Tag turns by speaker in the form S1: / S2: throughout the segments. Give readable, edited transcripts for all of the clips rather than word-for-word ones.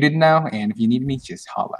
S1: now, and if you need me, just holla.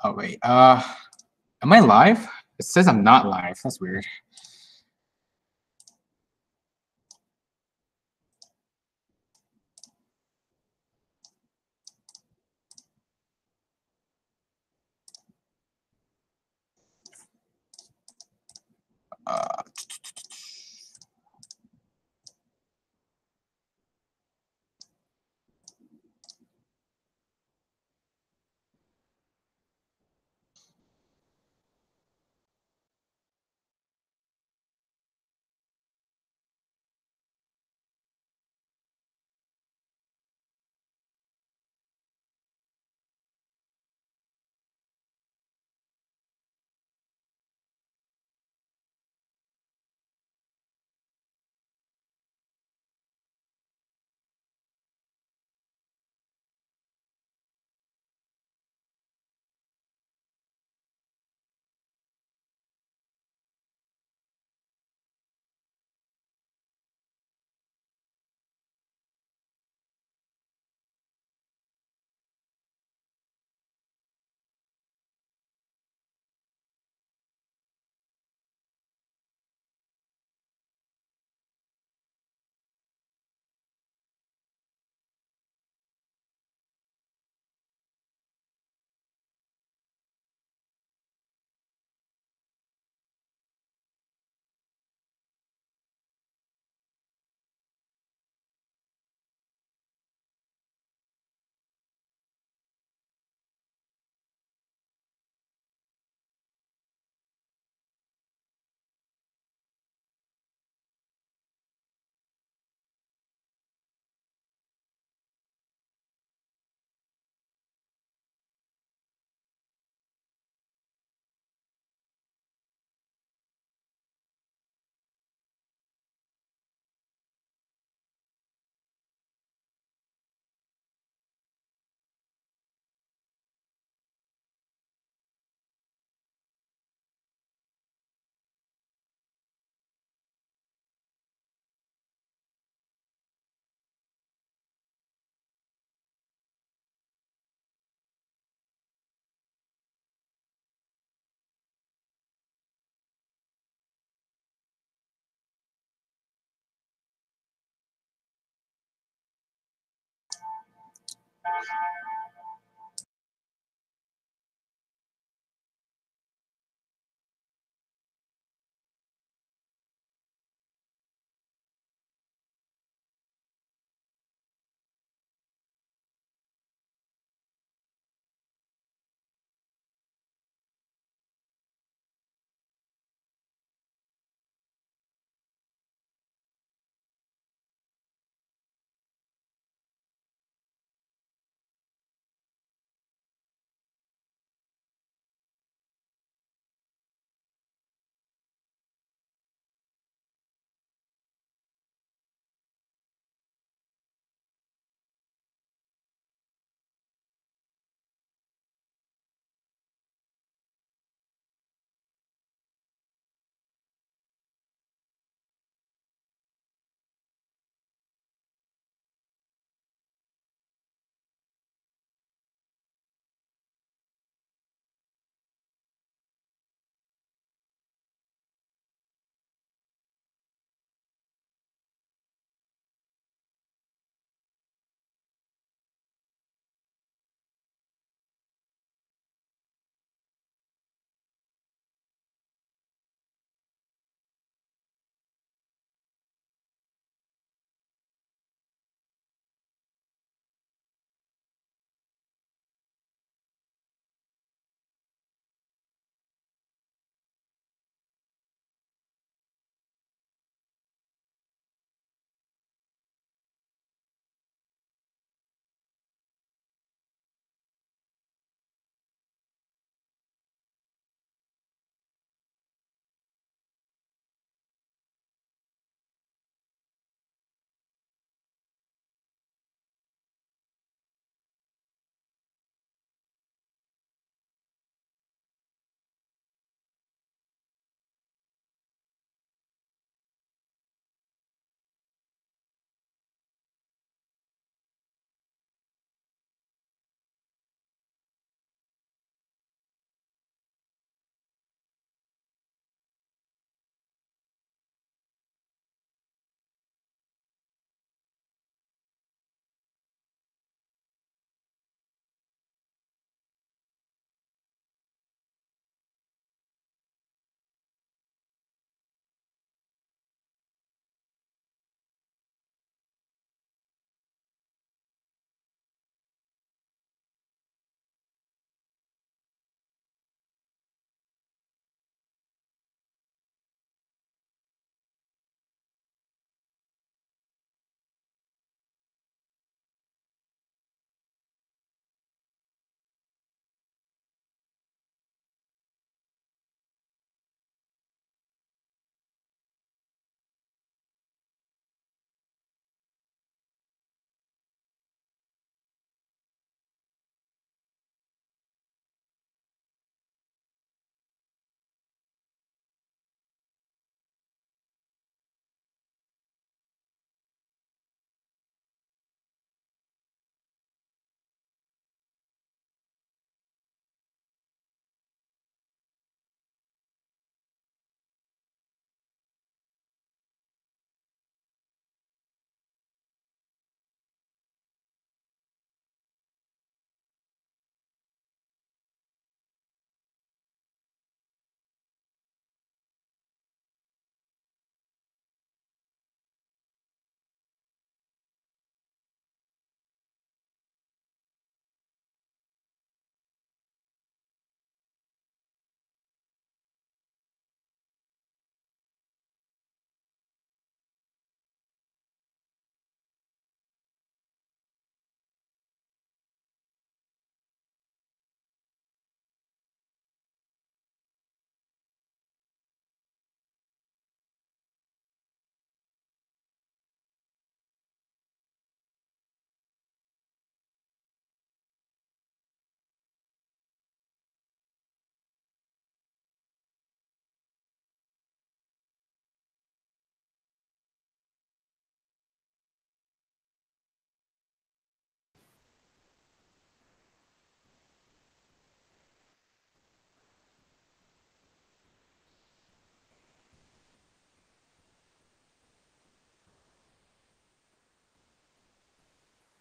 S1: Oh wait, am I live? It says I'm not live. That's weird. Uh,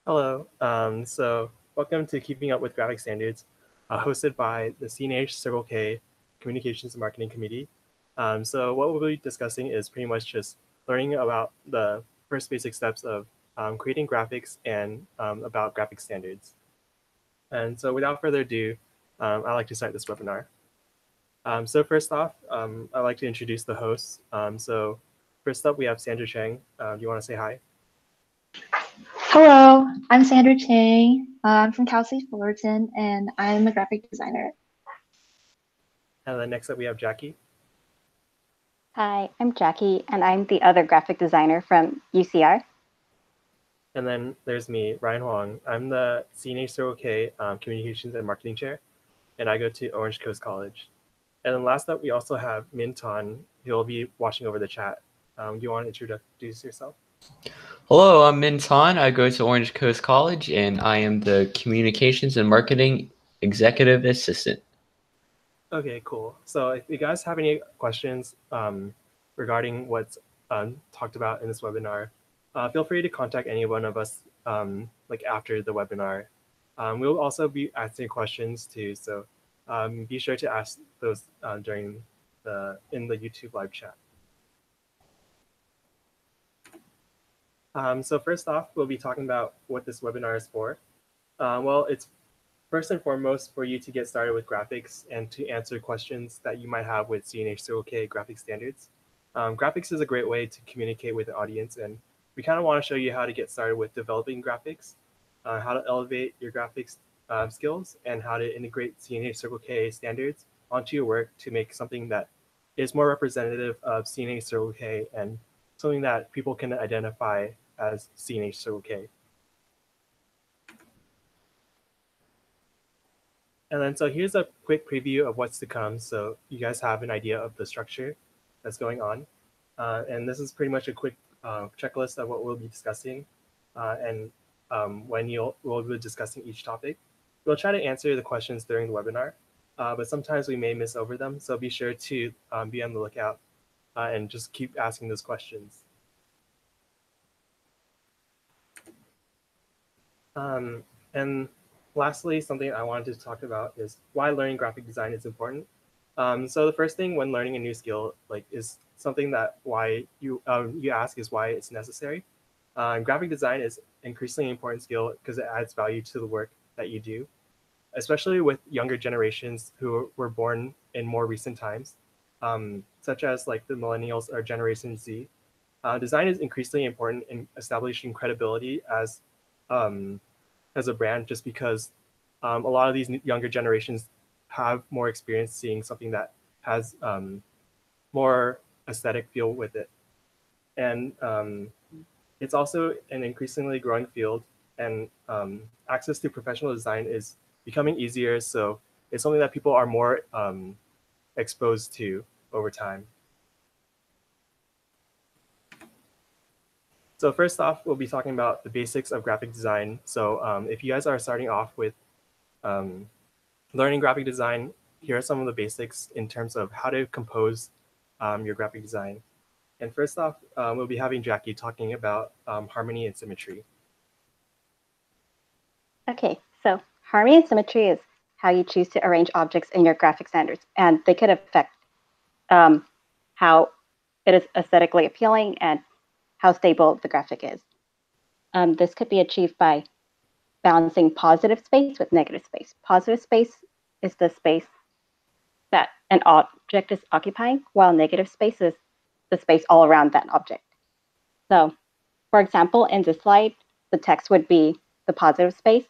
S2: Hello. So welcome to Keeping Up with Graphic Standards, hosted by the CNH Circle K Communications and Marketing Committee. So what we'll be discussing is pretty much just learning about the first basic steps of creating graphics and about graphic standards. And so without further ado, I'd like to start this webinar. So first off, I'd like to introduce the hosts. So first up, we have Sandra Cheng. Do you want to say hi?
S3: Hello, I'm Sandra Chang. I'm from Cal State Fullerton, and I'm a graphic designer.
S2: And then next up, we have Jackie.
S4: Hi, I'm Jackie, and I'm the other graphic designer from UCR.
S2: And then there's me, Ryan Huang. I'm the CNH Circle K Communications and Marketing Chair, and I go to Orange Coast College. And then last up, we also have Min Tan, who will be watching over the chat. Do you want to introduce yourself?
S5: Hello, I'm Min Tan. I go to Orange Coast College, and I am the Communications and Marketing Executive Assistant.
S2: Okay, cool. So if you guys have any questions regarding what's talked about in this webinar, feel free to contact any one of us like after the webinar. We'll also be asking questions too, so be sure to ask those in the YouTube live chat. So first off, we'll be talking about what this webinar is for. Well, it's first and foremost for you to get started with graphics and to answer questions that you might have with CNH Circle K graphic standards. Graphics is a great way to communicate with the audience, and we kind of want to show you how to get started with developing graphics, how to elevate your graphics skills, and how to integrate CNH Circle K standards onto your work to make something that is more representative of CNH Circle K and something that people can identify as CNH Circle K. And then so here's a quick preview of what's to come, so you guys have an idea of the structure that's going on. And this is pretty much a quick checklist of what we'll be discussing. And when we'll be discussing each topic, we'll try to answer the questions during the webinar, but sometimes we may miss over them. So be sure to be on the lookout and just keep asking those questions. And lastly, something I wanted to talk about is why learning graphic design is important. So the first thing when learning a new skill is something that why you ask is why it's necessary. Graphic design is an increasingly important skill because it adds value to the work that you do, especially with younger generations who were born in more recent times, such as like the millennials or Generation Z. Design is increasingly important in establishing credibility as a brand, just because a lot of these younger generations have more experience seeing something that has more aesthetic feel with it. And it's also an increasingly growing field, and access to professional design is becoming easier. So it's something that people are more exposed to over time. So first off, we'll be talking about the basics of graphic design. So if you guys are starting off with learning graphic design, here are some of the basics in terms of how to compose your graphic design. And first off, we'll be having Jackie talking about harmony and symmetry.
S4: Okay, so harmony and symmetry is how you choose to arrange objects in your graphic standards, and they could affect how it is aesthetically appealing and how stable the graphic is. This could be achieved by balancing positive space with negative space. Positive space is the space that an object is occupying, while negative space is the space all around that object. So, for example, in this slide, the text would be the positive space,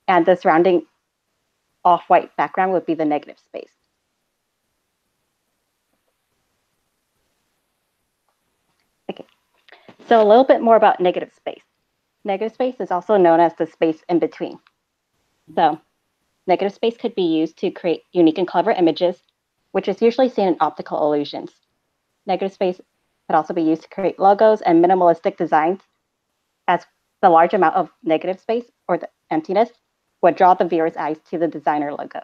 S4: and the surrounding off-white background would be the negative space. Okay, so a little bit more about negative space. Negative space is also known as the space in between. So negative space could be used to create unique and clever images, which is usually seen in optical illusions. Negative space could also be used to create logos and minimalistic designs, as the large amount of negative space, or the emptiness, would draw the viewer's eyes to the designer logo.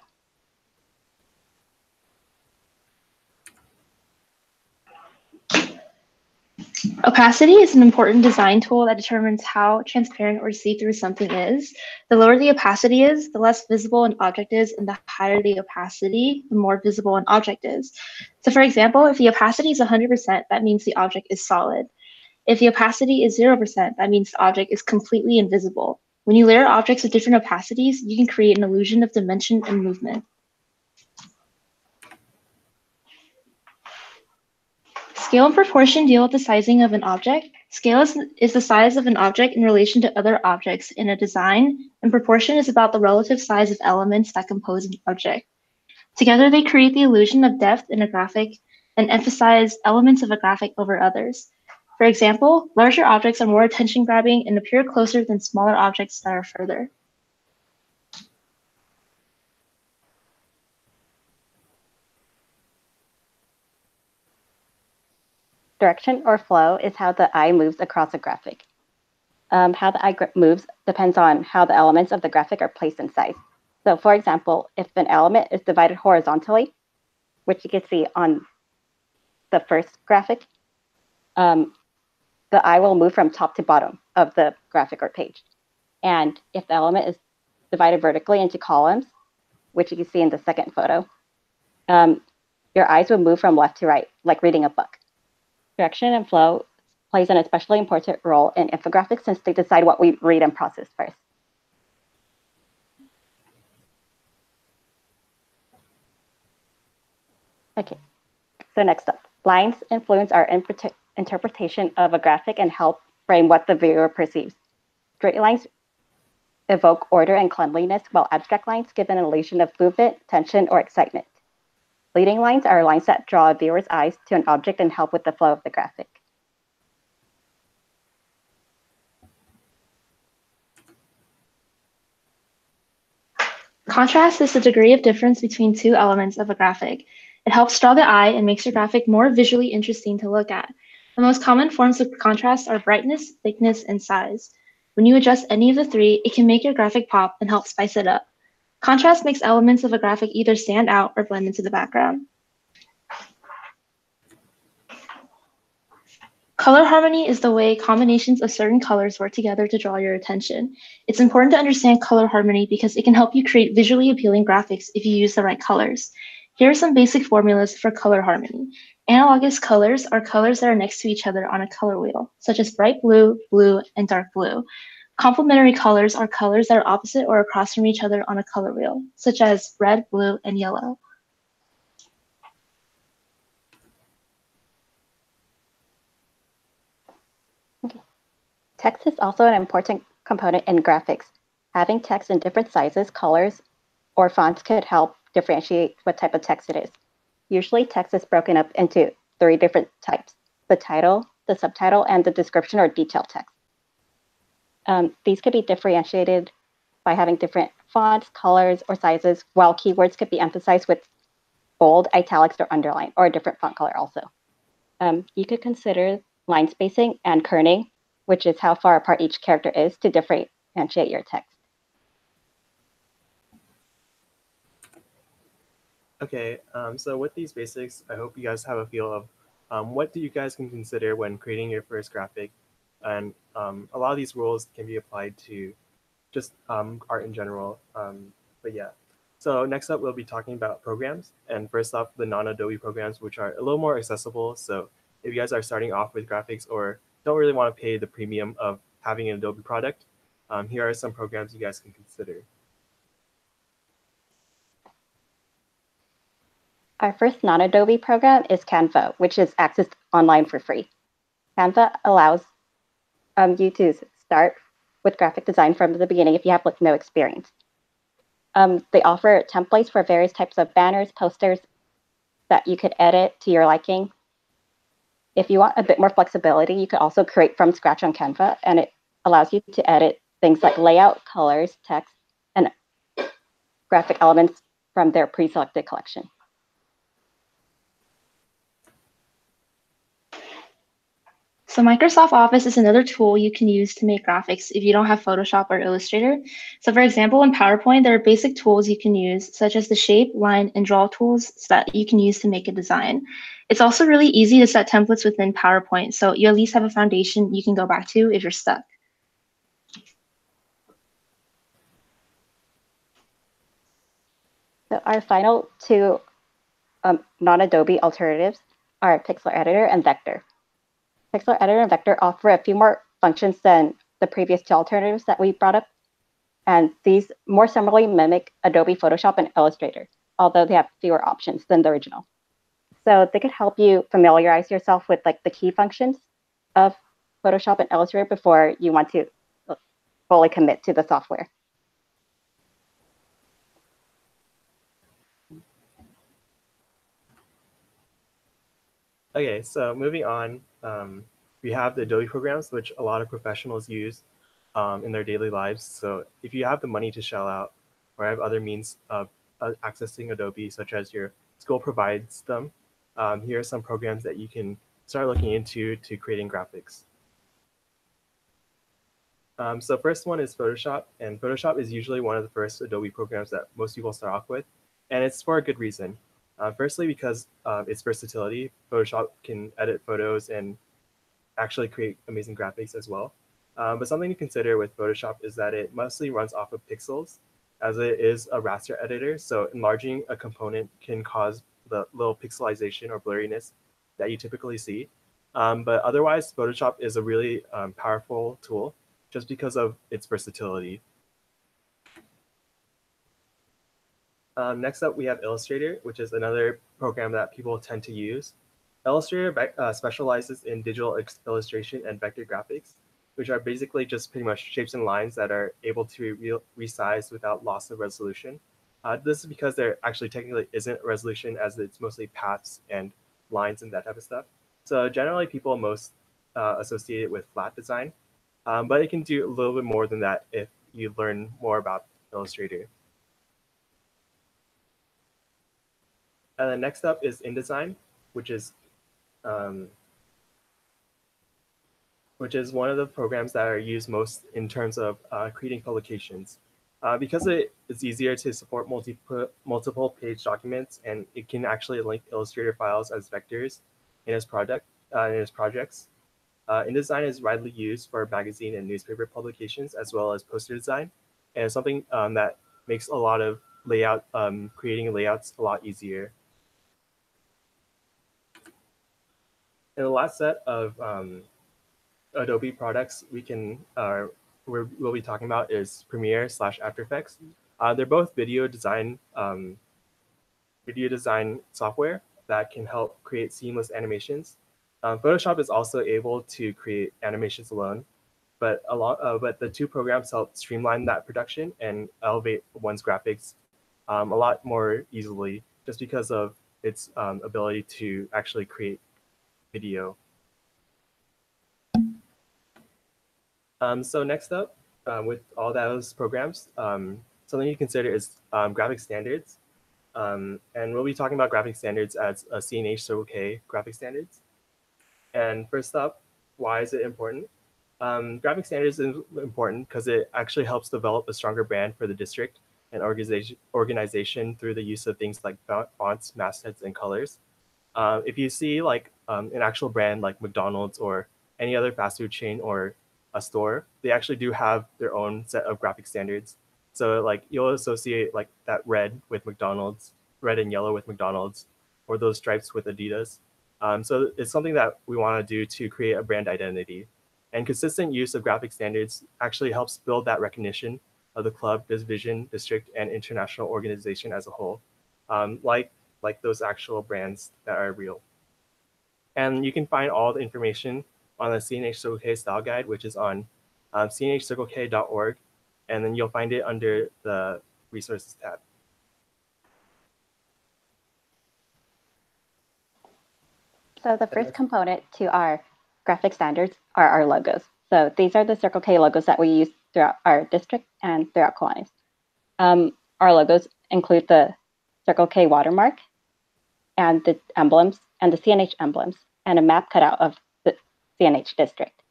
S3: Opacity is an important design tool that determines how transparent or see-through something is. The lower the opacity is, the less visible an object is, and the higher the opacity, the more visible an object is. So for example, if the opacity is 100%, that means the object is solid. If the opacity is 0%, that means the object is completely invisible. When you layer objects with different opacities, you can create an illusion of dimension and movement. Scale and proportion deal with the sizing of an object. Scale is the size of an object in relation to other objects in a design, and proportion is about the relative size of elements that compose an object. Together, they create the illusion of depth in a graphic and emphasize elements of a graphic over others. For example, larger objects are more attention-grabbing and appear closer than smaller objects that are further.
S4: Direction or flow is how the eye moves across a graphic. How the eye moves depends on how the elements of the graphic are placed in size. So for example, if an element is divided horizontally, which you can see on the first graphic, the eye will move from top to bottom of the graphic or page. And if the element is divided vertically into columns, which you can see in the second photo, your eyes will move from left to right, like reading a book. Direction and flow plays an especially important role in infographics since they decide what we read and process first. Okay, so next up, lines influence our interpretation of a graphic and help frame what the viewer perceives. Straight lines evoke order and cleanliness, while abstract lines give an illusion of movement, tension, or excitement. Leading lines are lines that draw a viewer's eyes to an object and help with the flow of the graphic.
S3: Contrast is the degree of difference between two elements of a graphic. It helps draw the eye and makes your graphic more visually interesting to look at. The most common forms of contrast are brightness, thickness, and size. When you adjust any of the three, it can make your graphic pop and help spice it up. Contrast makes elements of a graphic either stand out or blend into the background. Color harmony is the way combinations of certain colors work together to draw your attention. It's important to understand color harmony because it can help you create visually appealing graphics if you use the right colors. Here are some basic formulas for color harmony. Analogous colors are colors that are next to each other on a color wheel, such as bright blue, blue, and dark blue. Complementary colors are colors that are opposite or across from each other on a color wheel, such as red, blue, and yellow.
S4: Okay. Text is also an important component in graphics. Having text in different sizes, colors, or fonts could help differentiate what type of text it is. Usually, text is broken up into 3 different types: the title, the subtitle, and the description or detailed text. These could be differentiated by having different fonts, colors, or sizes, while keywords could be emphasized with bold, italics, or underline, or a different font color also. You could consider line spacing and kerning, which is how far apart each character is, to differentiate your text.
S2: Okay, so with these basics, I hope you guys have a feel of what do you guys can consider when creating your first graphic. And a lot of these rules can be applied to just art in general. But yeah, so next up, we'll be talking about programs. And first off, the non-Adobe programs, which are a little more accessible. So if you guys are starting off with graphics or don't really want to pay the premium of having an Adobe product, here are some programs you guys can consider.
S4: Our first non-Adobe program is CANVA, which is accessed online for free. CANVA allows you to start with graphic design from the beginning if you have no experience. They offer templates for various types of banners, posters that you could edit to your liking. If you want a bit more flexibility, you could also create from scratch on Canva, and it allows you to edit things like layout, colors, text, and graphic elements from their pre-selected collection.
S3: So Microsoft Office is another tool you can use to make graphics if you don't have Photoshop or Illustrator. So for example, in PowerPoint, there are basic tools you can use, such as the shape, line, and draw tools that you can use to make a design. It's also really easy to set templates within PowerPoint, so you at least have a foundation you can go back to if you're stuck.
S4: So our final two non-Adobe alternatives are PIXLR Editor and VECTR. PIXLR Editor and VECTR offer a few more functions than the previous two alternatives that we brought up, and these more similarly mimic Adobe Photoshop and Illustrator, although they have fewer options than the original. So they could help you familiarize yourself with like the key functions of Photoshop and Illustrator before you want to fully commit to the software.
S2: Okay, so moving on, we have the Adobe programs, which a lot of professionals use in their daily lives. So if you have the money to shell out or have other means of accessing Adobe, such as your school provides them, here are some programs that you can start looking into to creating graphics. So first one is Photoshop, and Photoshop is usually one of the first Adobe programs that most people start off with, and it's for a good reason. Firstly, because its versatility. Photoshop can edit photos and actually create amazing graphics as well. But something to consider with Photoshop is that it mostly runs off of pixels, as it is a raster editor. So enlarging a component can cause the little pixelization or blurriness that you typically see. But otherwise, Photoshop is a really powerful tool just because of its versatility. Next up, we have Illustrator, which is another program that people tend to use. Illustrator specializes in digital illustration and vector graphics, which are basically just pretty much shapes and lines that are able to be resized without loss of resolution. This is because there actually technically isn't resolution, as it's mostly paths and lines and that type of stuff. So generally people most associate it with flat design, but it can do a little bit more than that if you learn more about Illustrator. And then next up is INDESIGN, which is one of the programs that are used most in terms of creating publications. Because it's easier to support multiple page documents, and it can actually link Illustrator files as vectors in its projects. InDesign is widely used for magazine and newspaper publications, as well as poster design, and it's something that makes a lot of creating layouts a lot easier. And the last set of Adobe products we'll be talking about is Premiere / After Effects. They're both video design software that can help create seamless animations. Photoshop is also able to create animations alone, but the two programs help streamline that production and elevate one's graphics a lot more easily, just because of its ability to actually create video. So next up, with all those programs, something you consider is graphic standards. And we'll be talking about graphic standards as a CNH Circle K graphic standards. And first up, why is it important? Graphic standards is important because it actually helps develop a stronger brand for the district and organization through the use of things like fonts, mastheads, and colors. If you see like an actual brand like McDonald's or any other fast food chain or a store, they actually do have their own set of graphic standards. So like you'll associate like that red with McDonald's, red and yellow with McDonald's, or those stripes with Adidas. So it's something that we want to do to create a brand identity. And consistent use of graphic standards actually helps build that recognition of the club, division, district, and international organization as a whole, like those actual brands that are real. And you can find all the information on the CNH Circle K style guide, which is on cnhcirclek.org, and then you'll find it under the resources tab.
S4: So the first component to our graphic standards are our logos. So these are the Circle K logos that we use throughout our district and throughout Kiwanis. Our logos include the Circle K watermark and the emblems and the CNH emblems and a map cutout of the CNH district.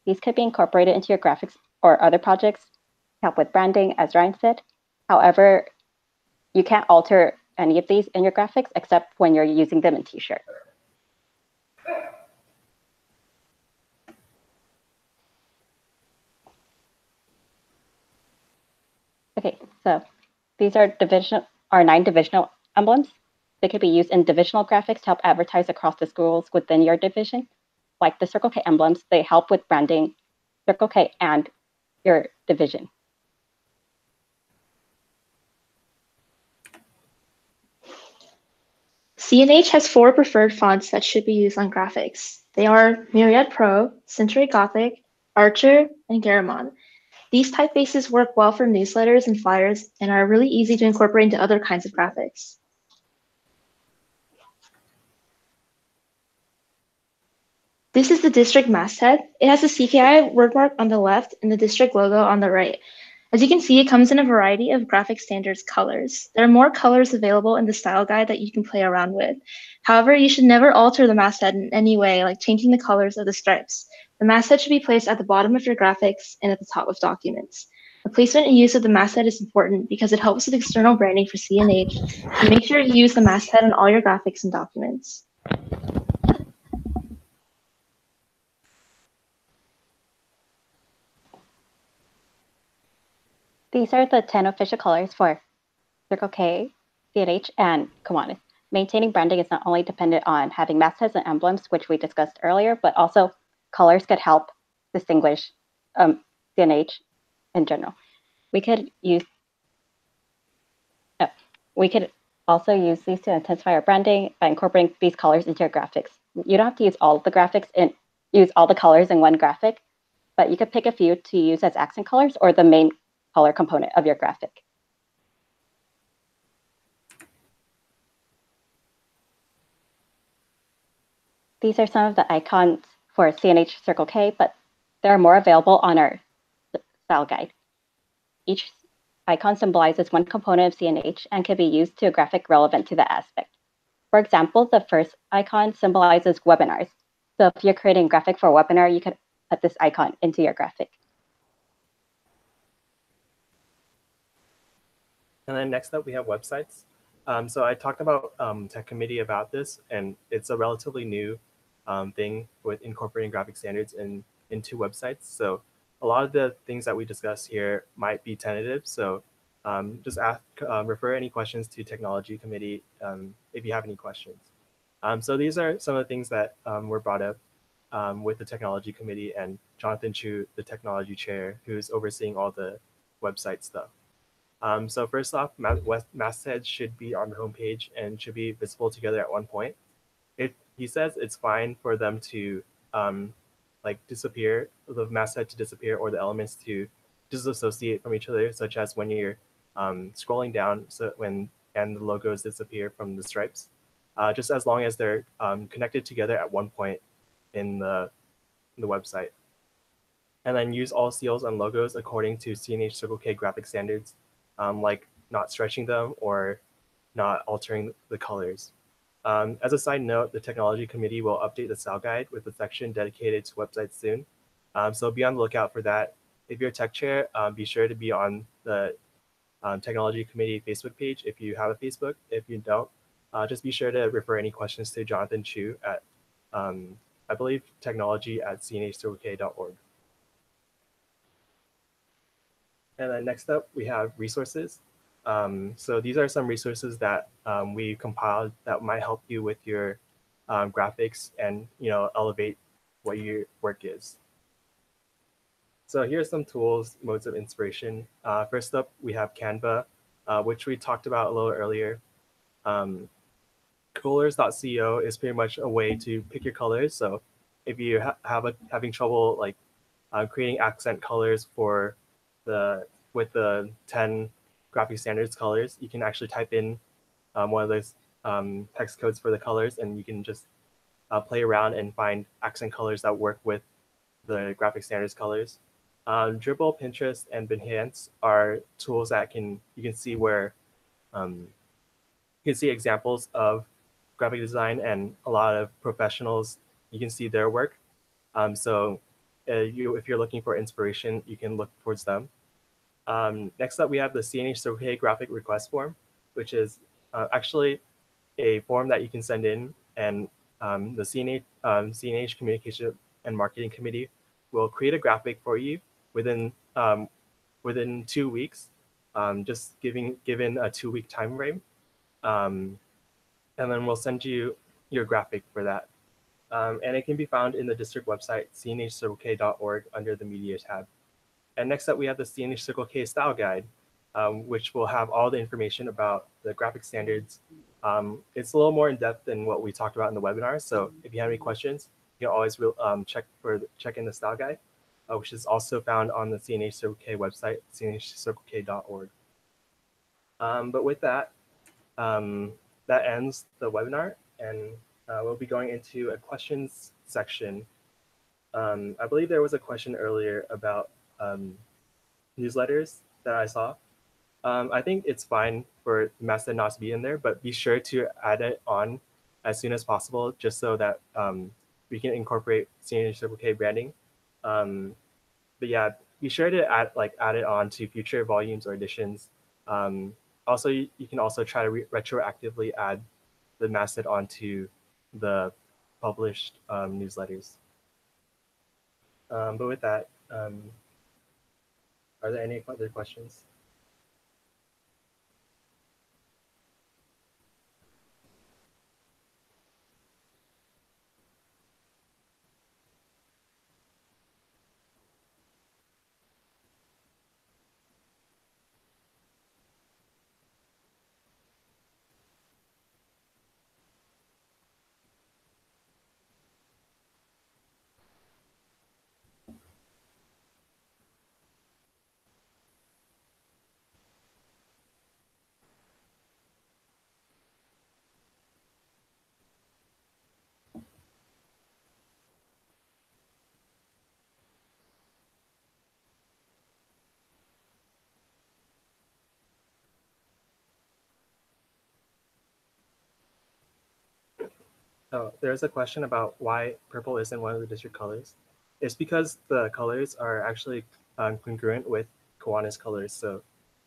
S4: These could be incorporated into your graphics or other projects to help with branding, as Ryan said. However, you can't alter any of these in your graphics except when you're using them in T-shirt. Okay, so these are 9 divisional emblems. They could be used in divisional graphics to help advertise across the schools within your division. Like the Circle K emblems, they help with branding Circle K and your division.
S3: CNH has 4 preferred fonts that should be used on graphics. They are Myriad Pro, Century Gothic, Archer, and Garamond. These typefaces work well for newsletters and flyers and are really easy to incorporate into other kinds of graphics. This is the district masthead. It has the CKI wordmark on the left and the district logo on the right. As you can see, it comes in a variety of graphic standards colors. There are more colors available in the style guide that you can play around with. However, you should never alter the masthead in any way, like changing the colors of the stripes. The masthead should be placed at the bottom of your graphics and at the top of documents. The placement and use of the masthead is important because it helps with external branding for CNH, so make sure you use the masthead on all your graphics and documents.
S4: These are the 10 official colors for Circle K, CNH, and Kiwanis. Maintaining branding is not only dependent on having mastheads and emblems, which we discussed earlier, but also colors could help distinguish CNH in general. We could also use these to intensify our branding by incorporating these colors into your graphics. You don't have to use all of the graphics and use all the colors in one graphic, but you could pick a few to use as accent colors or the main color component of your graphic. These are some of the icons for CNH Circle K, but there are more available on our style guide. Each icon symbolizes one component of CNH and can be used to a graphic relevant to the aspect. For example, the first icon symbolizes webinars. So if you're creating a graphic for a webinar, you could put this icon into your graphic.
S2: And then next up, we have websites. So I talked about tech committee about this, and it's a relatively new thing with incorporating graphic standards into websites. So a lot of the things that we discuss here might be tentative. So just refer any questions to technology committee if you have any questions. So these are some of the things that were brought up with the technology committee and Jonathan Chu, the technology chair, who's overseeing all the website stuff. So first off, mastheads should be on the homepage and should be visible together at one point. He says it's fine for them to like disappear, the masthead to disappear, or the elements to disassociate from each other, such as when you're scrolling down, and the logos disappear from the stripes, just as long as they're connected together at one point in the website. And then use all seals and logos according to CNH Circle K graphic standards, like not stretching them or not altering the colors. As a side note, the technology committee will update the style guide with a section dedicated to websites soon. So be on the lookout for that. If you're a tech chair, be sure to be on the technology committee Facebook page if you have a Facebook. If you don't, just be sure to refer any questions to Jonathan Chu at, I believe, technology@cnhcirclek.org. And then next up, we have resources. So these are some resources that we compiled that might help you with your graphics and elevate what your work is. So here's some tools, modes of inspiration. First up, we have Canva, which we talked about a little earlier. Colors.co is pretty much a way to pick your colors. So if you having trouble like creating accent colors for with the 10 graphic standards colors, you can actually type in one of those text codes for the colors, and you can just play around and find accent colors that work with the graphic standards colors. Dribble, Pinterest, and Behance are tools that you can see where you can see examples of graphic design, and a lot of professionals, you can see their work. So if you're looking for inspiration, you can look towards them. Next up, we have the CNH Circle K graphic request form, which is actually a form that you can send in, and the CNH Communication and Marketing Committee will create a graphic for you within 2 weeks. just given a 2-week time frame. And then we'll send you your graphic for that. And it can be found in the district website, cnhcirclek.org, under the media tab. And next up, we have the CNH Circle K style guide, which will have all the information about the graphic standards. It's a little more in depth than what we talked about in the webinar. So if you have any questions, you can always check in the style guide, which is also found on the CNH Circle K website, cnhcirclek.org. But with that, that ends the webinar, and we'll be going into a questions section. I believe there was a question earlier about newsletters that I saw. I think it's fine for MASTHEAD not to be in there, but be sure to add it on as soon as possible, just so that we can incorporate CNH Circle K branding. But yeah, be sure to add it on to future volumes or editions. Also, you can also try to retroactively add the MASTHEAD onto the published newsletters. But with that, are there any other questions? Oh, there's a question about why purple isn't one of the district colors. It's because the colors are actually congruent with Kiwanis colors. So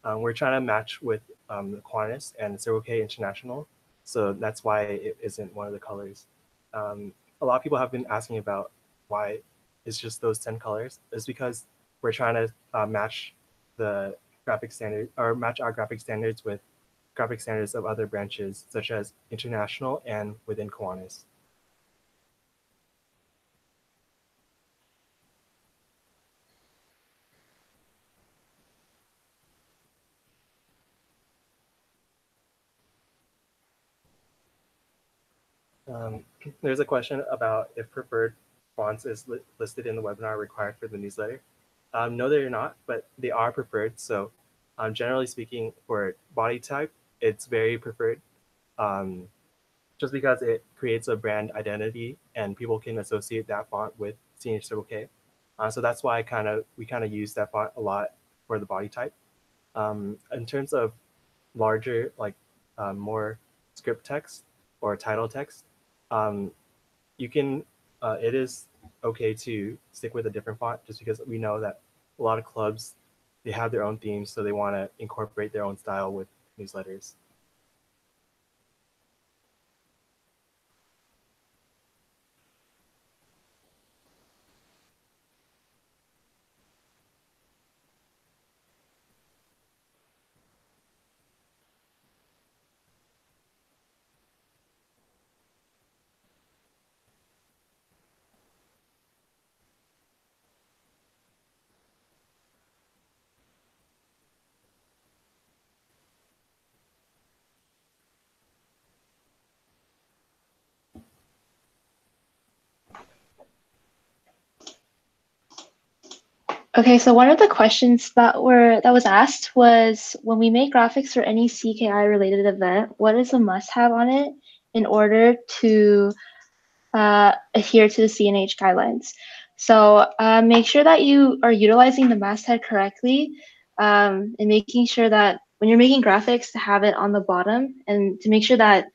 S2: we're trying to match with the Kiwanis and Circle K International. So that's why it isn't one of the colors. A lot of people have been asking about why it's just those 10 colors. It's because we're trying to match the graphic standard, or match our graphic standards with graphic standards of other branches, such as International and within Kiwanis. There's a question about if preferred fonts is listed in the webinar required for the newsletter. No, they're not, but they are preferred. So generally speaking, for body type, it's very preferred, just because it creates a brand identity and people can associate that font with CNH Circle K. So that's why we kind of use that font a lot for the body type. In terms of larger, more script text or title text, you can, it is okay to stick with a different font, just because we know that a lot of clubs, they have their own themes, so they want to incorporate their own style with newsletters.
S3: Okay, so one of the questions that was asked was, when we make graphics for any CKI related event, what is a must-have on it in order to adhere to the CNH guidelines? So make sure that you are utilizing the masthead correctly, and making sure that when you're making graphics, to have it on the bottom, and to make sure that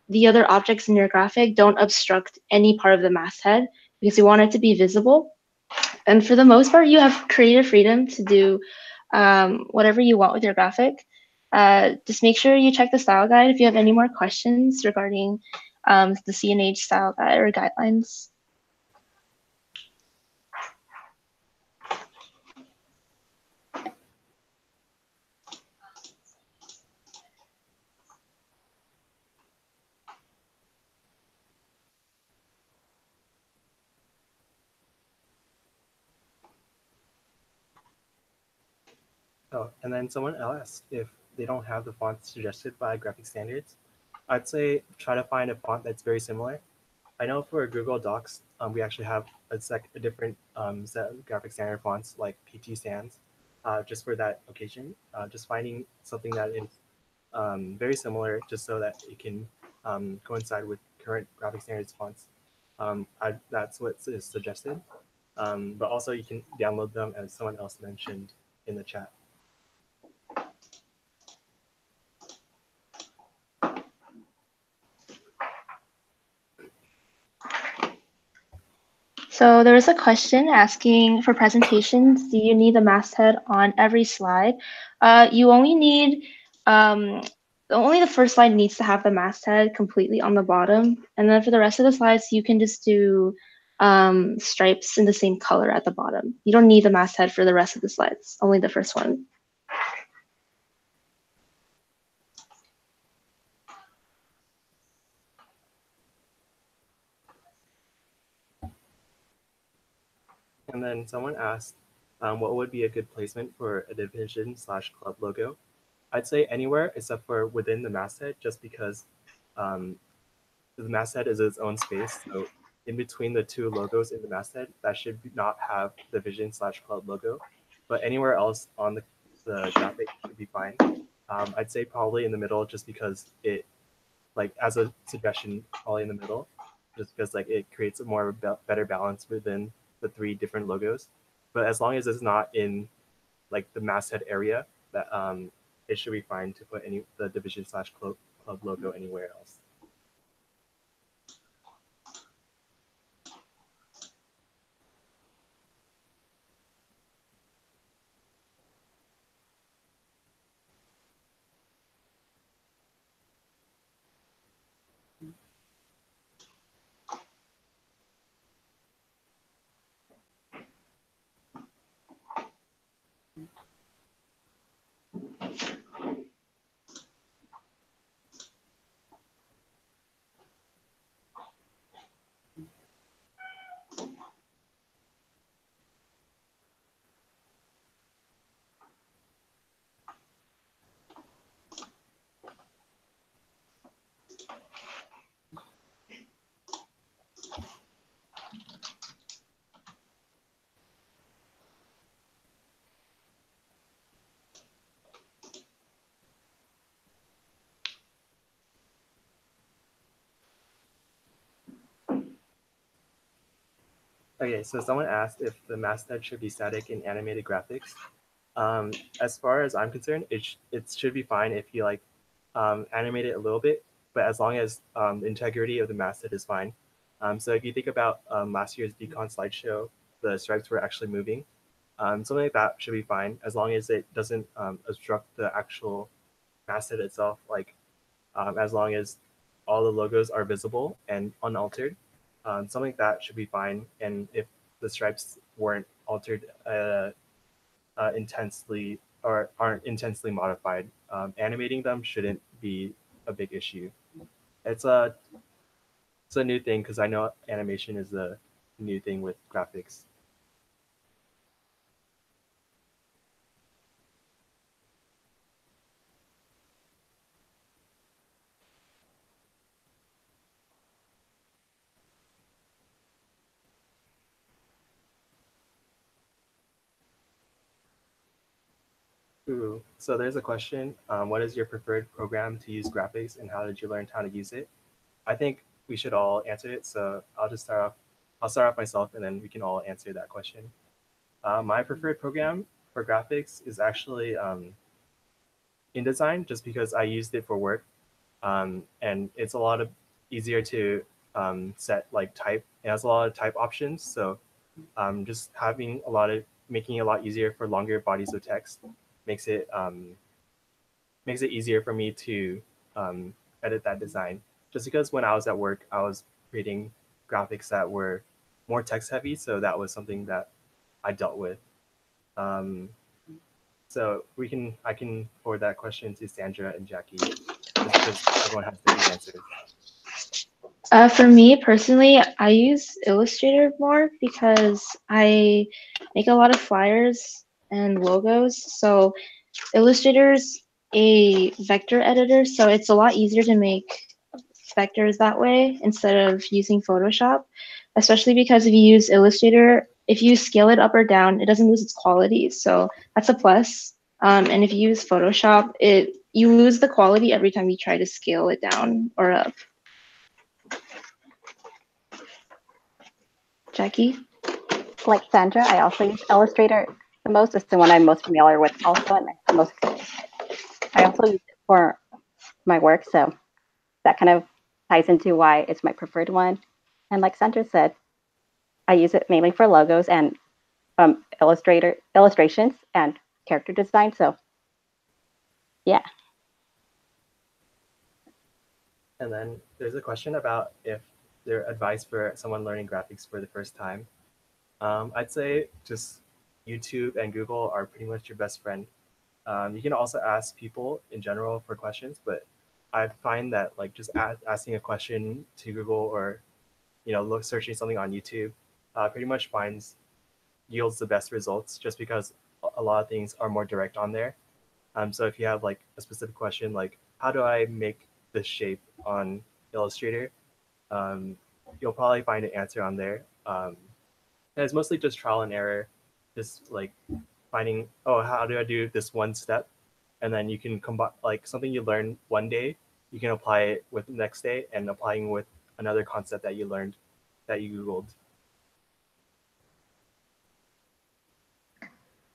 S3: the other objects in your graphic don't obstruct any part of the masthead, because you want it to be visible. And for the most part, you have creative freedom to do whatever you want with your graphic. Just make sure you check the style guide if you have any more questions regarding the CNH style guide or guidelines.
S2: Oh, and then someone asked if they don't have the font suggested by graphic standards. I'd say try to find a font that's very similar. I know for Google Docs, we actually have a different set of graphic standard fonts like PT Sans, just for that occasion. Just finding something that is very similar, just so that it can coincide with current graphic standards fonts. That's what is suggested. But also you can download them, as someone else mentioned in the chat.
S3: So there was a question asking for presentations, do you need the masthead on every slide? You only need, only the first slide needs to have the masthead completely on the bottom. And then for the rest of the slides, you can just do stripes in the same color at the bottom. You don't need the masthead for the rest of the slides, only the first one.
S2: And then someone asked, what would be a good placement for a division/club logo? I'd say anywhere except for within the masthead, just because the masthead is its own space. So in between the two logos in the masthead, that should not have the division/club logo. But anywhere else on the graphic should be fine. I'd say probably in the middle, just because it, like as a suggestion, probably in the middle, just because like it creates a more better balance within the three different logos. But as long as it's not in like the masthead area, that it should be fine to put the division/club logo anywhere else. Okay, so someone asked if the masthead should be static in animated graphics. As far as I'm concerned, it should be fine if you like animate it a little bit, but as long as the integrity of the masthead is fine. So if you think about last year's Decon slideshow, the stripes were actually moving. Something like that should be fine as long as it doesn't obstruct the actual masthead itself. Like as long as all the logos are visible and unaltered. Something like that should be fine. And if the stripes weren't altered intensely or aren't intensely modified, animating them shouldn't be a big issue. It's a new thing because I know animation is a new thing with graphics. Ooh, so there's a question. What is your preferred program to use graphics and how did you learn how to use it? I think we should all answer it. So I'll just start off. I'll start off myself and then we can all answer that question. My preferred program for graphics is actually INDESIGN, just because I used it for work. And it's a lot easier to set like type. It has a lot of type options. So just making it a lot easier for longer bodies of text makes it easier for me to edit that design. Just because when I was at work, I was creating graphics that were more text heavy, so that was something that I dealt with. So I can forward that question to Sandra and Jackie, just because everyone has different answers.
S3: For me personally, I use Illustrator more because I make a lot of flyers and logos. So Illustrator's a vector editor, so it's a lot easier to make vectors that way instead of using Photoshop, especially because if you use Illustrator, if you scale it up or down, it doesn't lose its quality. So that's a plus. And if you use Photoshop, you lose the quality every time you try to scale it down or up. Jackie?
S4: Like Sandra, I also use Illustrator the most. It's the one I'm most familiar with also, and the most. I also use it for my work, so that kind of ties into why it's my preferred one. And like Sandra said, I use it mainly for logos and illustrations and character design. So yeah.
S2: And then there's a question about if their advice for someone learning graphics for the first time. I'd say just YouTube and Google are pretty much your best friend. You can also ask people in general for questions, but I find that like just asking a question to Google or searching something on YouTube pretty much yields the best results just because a lot of things are more direct on there. So if you have like a specific question like how do I make this shape on Illustrator, you'll probably find an answer on there. And it's mostly just trial and error, just like finding, oh, how do I do this one step? And then you can combine like something you learn one day, you can apply it with the next day and applying with another concept that you learned that you Googled.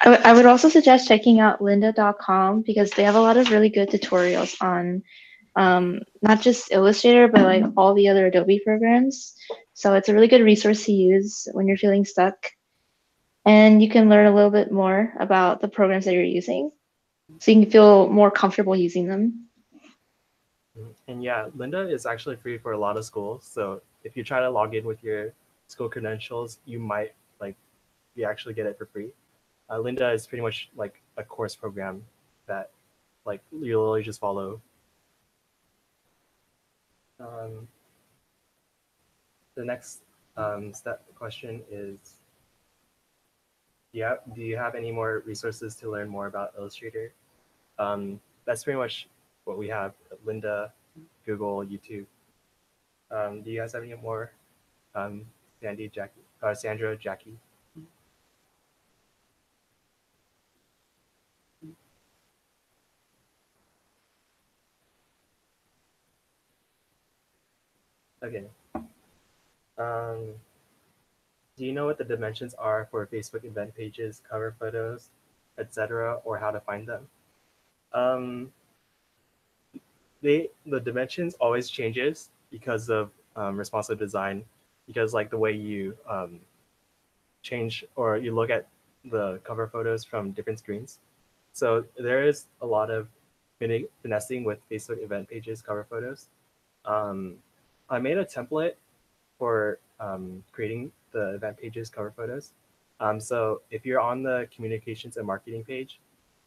S3: I would also suggest checking out lynda.com because they have a lot of really good tutorials on not just Illustrator, but like all the other Adobe programs. So it's a really good resource to use when you're feeling stuck. And you can learn a little bit more about the programs that you're using so you can feel more comfortable using them.
S2: And yeah, Lynda is actually free for a lot of schools. So if you try to log in with your school credentials, you might you actually get it for free. Lynda is pretty much like a course program that like you literally just follow. The next question is, do you have any more resources to learn more about Illustrator? That's pretty much what we have: Lynda, Google, YouTube. Do you guys have any more? Sandra, Jackie. Okay. Do you know what the dimensions are for Facebook event pages, cover photos, etc., or how to find them? The dimensions always changes because of responsive design, because like the way you change or you look at the cover photos from different screens. So there is a lot of finessing with Facebook event pages, cover photos. I made a template for creating the event pages, cover photos. So if you're on the communications and marketing page,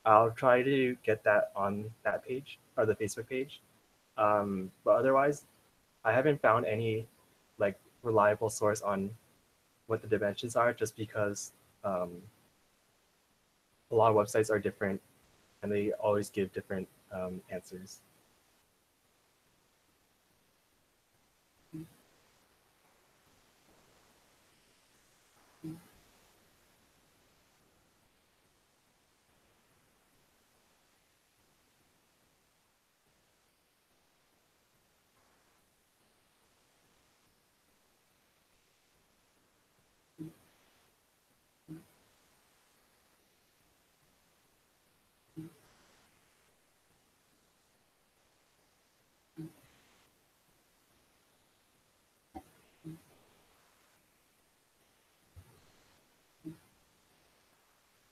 S2: I'll try to get that on that page or the Facebook page. But otherwise, I haven't found any like reliable source on what the dimensions are, just because a lot of websites are different and they always give different answers.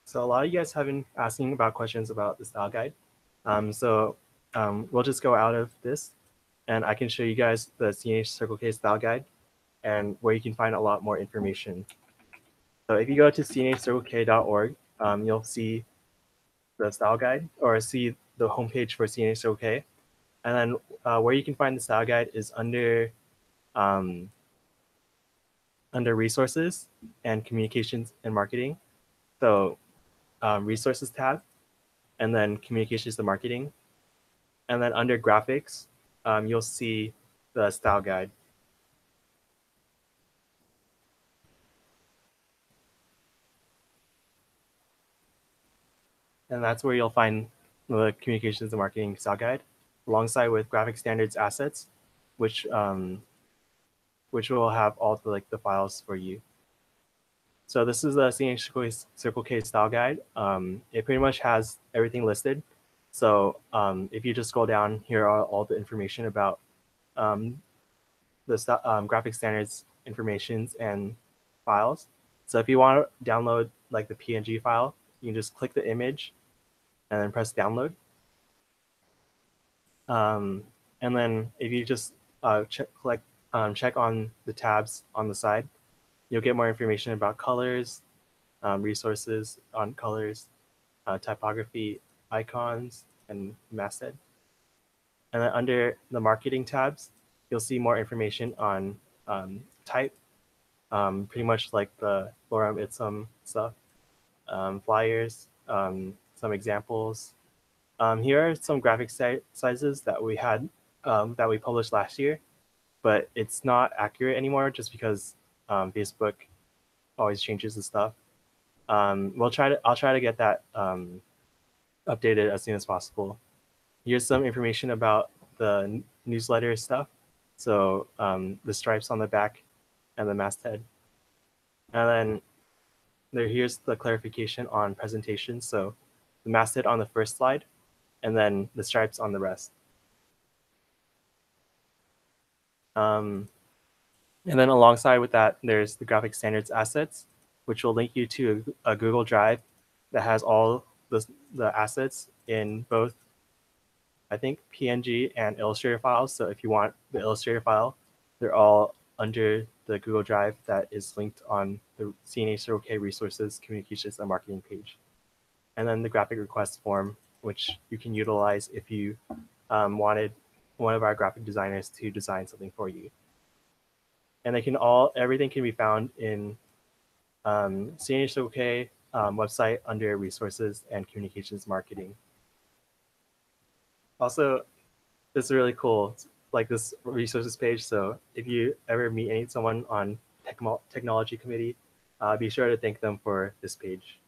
S2: So a lot of you guys have been asking about questions about the style guide. We'll just go out of this and I can show you guys the CNH Circle K style guide and where you can find a lot more information. So if you go to cnhcirclek.org, you'll see the style guide or see the homepage for CNH Circle K. And then where you can find the style guide is under resources and communications and marketing. So resources tab, and then communications to marketing. And then under graphics, you'll see the style guide. And that's where you'll find the communications and marketing style guide, alongside with graphic standards assets, which will have all the files for you. So this is the CNH Circle K style guide. It pretty much has everything listed. So if you just scroll down, here are all the information about the graphic standards informations and files. So if you want to download like the PNG file, you can just click the image and then press download. And then if you just check on the tabs on the side, you'll get more information about colors, resources on colors, typography, icons, and MASTHEAD. And then under the marketing tabs, you'll see more information on type, pretty much like the lorem ipsum stuff, flyers, some examples. Here are some graphic sizes that we had that we published last year, but it's not accurate anymore just because Facebook always changes the stuff. I'll try to get that updated as soon as possible. Here's some information about the newsletter stuff. So the stripes on the back and the masthead. And then here's the clarification on presentation. So the masthead on the first slide, and then the stripes on the rest. And then alongside with that, there's the graphic standards assets, which will link you to a Google Drive that has all the assets in both, I think, PNG and Illustrator files. So if you want the Illustrator file, they're all under the Google Drive that is linked on the CNH Circle K resources, communications, and marketing page. And then the graphic request form, which you can utilize if you wanted one of our graphic designers to design something for you. And everything can be found in CNH Circle K website under resources and communications marketing. Also, this is really cool, it's like this resources page. So if you ever meet someone on technology committee, be sure to thank them for this page.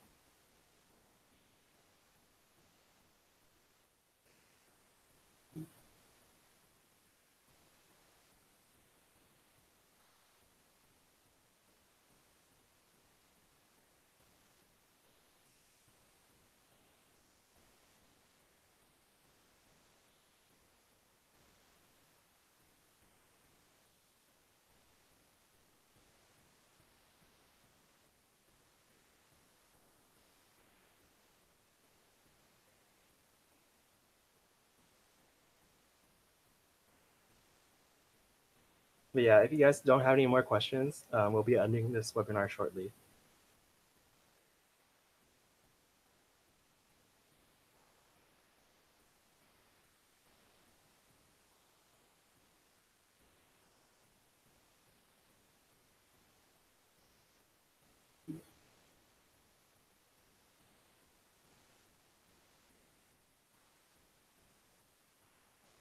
S2: But yeah, if you guys don't have any more questions, we'll be ending this webinar shortly.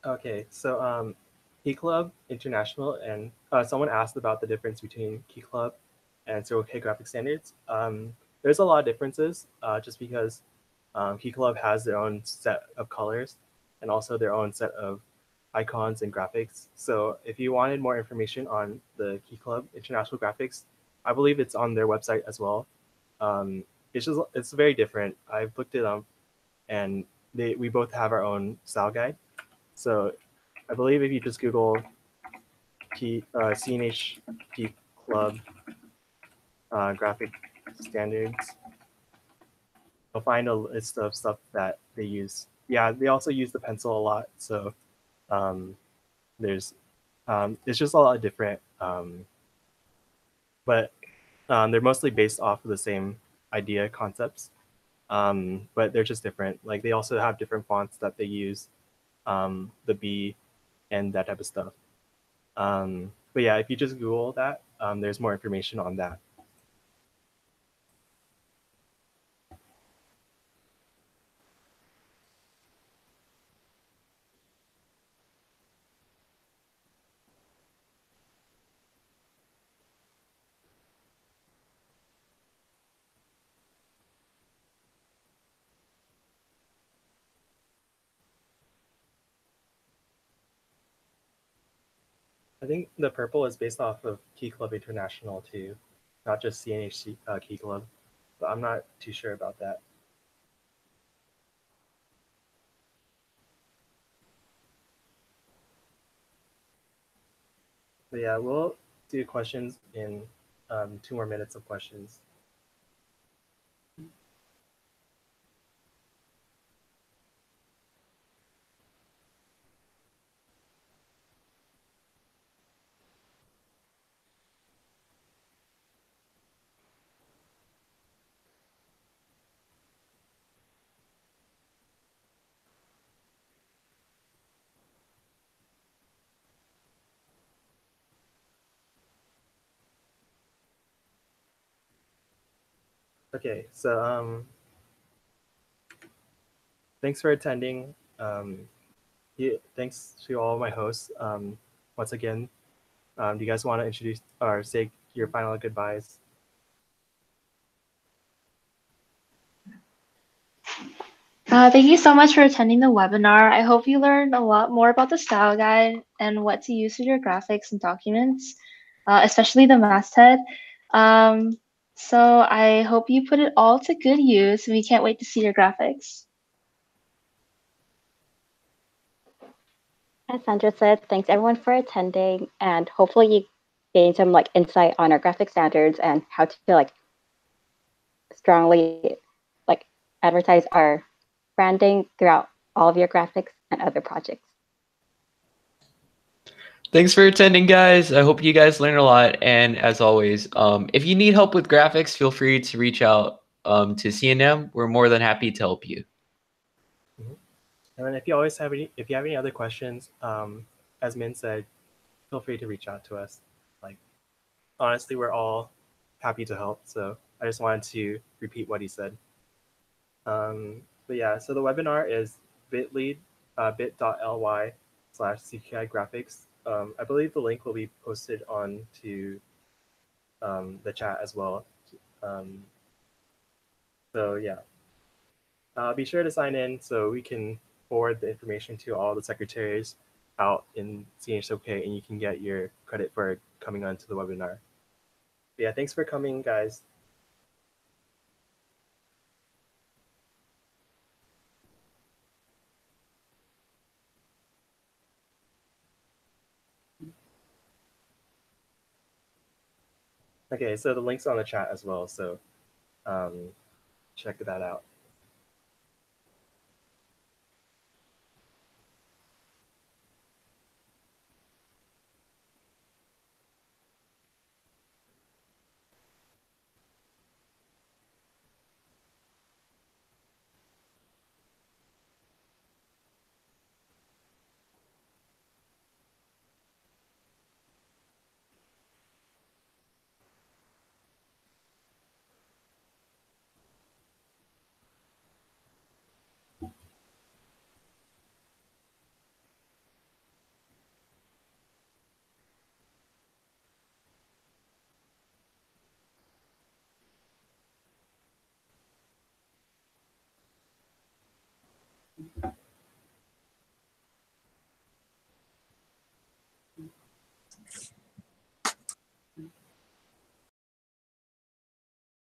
S2: Okay, so Key Club International, and someone asked about the difference between Key Club and Circle K graphic standards. There's a lot of differences just because Key Club has their own set of colors and also their own set of icons and graphics. So if you wanted more information on the Key Club International graphics, I believe it's on their website as well. It's very different. I've looked it up, and we both have our own style guide. So I believe if you just Google CNH Key Club graphic standards, you'll find a list of stuff that they use. Yeah, they also use the pencil a lot. So it's just a lot different, but they're mostly based off of the same idea concepts, but they're just different. Like they also have different fonts that they use, the B and that type of stuff. But yeah, if you just Google that, there's more information on that. I think the purple is based off of Key Club International too, not just CNH Key Club, but I'm not too sure about that. But yeah, we'll do questions in 2 more minutes of questions. Okay, so thanks for attending. Thanks to all my hosts. Once again, do you guys want to introduce or say your final goodbyes?
S3: Thank you so much for attending the webinar. I hope you learned a lot more about the style guide and what to use for your graphics and documents, especially the masthead. So I hope you put it all to good use. We can't wait to see your graphics.
S4: As Sandra said, thanks everyone for attending, and hopefully you gain some insight on our graphic standards and how to strongly advertise our branding throughout all of your graphics and other projects.
S5: Thanks for attending, guys. I hope you guys learned a lot. And as always, if you need help with graphics, feel free to reach out to CNM. We're more than happy to help you.
S2: And then if you have any other questions, as Min said, feel free to reach out to us. Honestly, we're all happy to help. So I just wanted to repeat what he said. But yeah, so the webinar is bit.ly/CKI graphics. I believe the link will be posted onto the chat as well. So yeah, be sure to sign in so we can forward the information to all the secretaries out in CNH, and you can get your credit for coming on to the webinar. But yeah, thanks for coming, guys. Okay, so the link's on the chat as well, so check that out.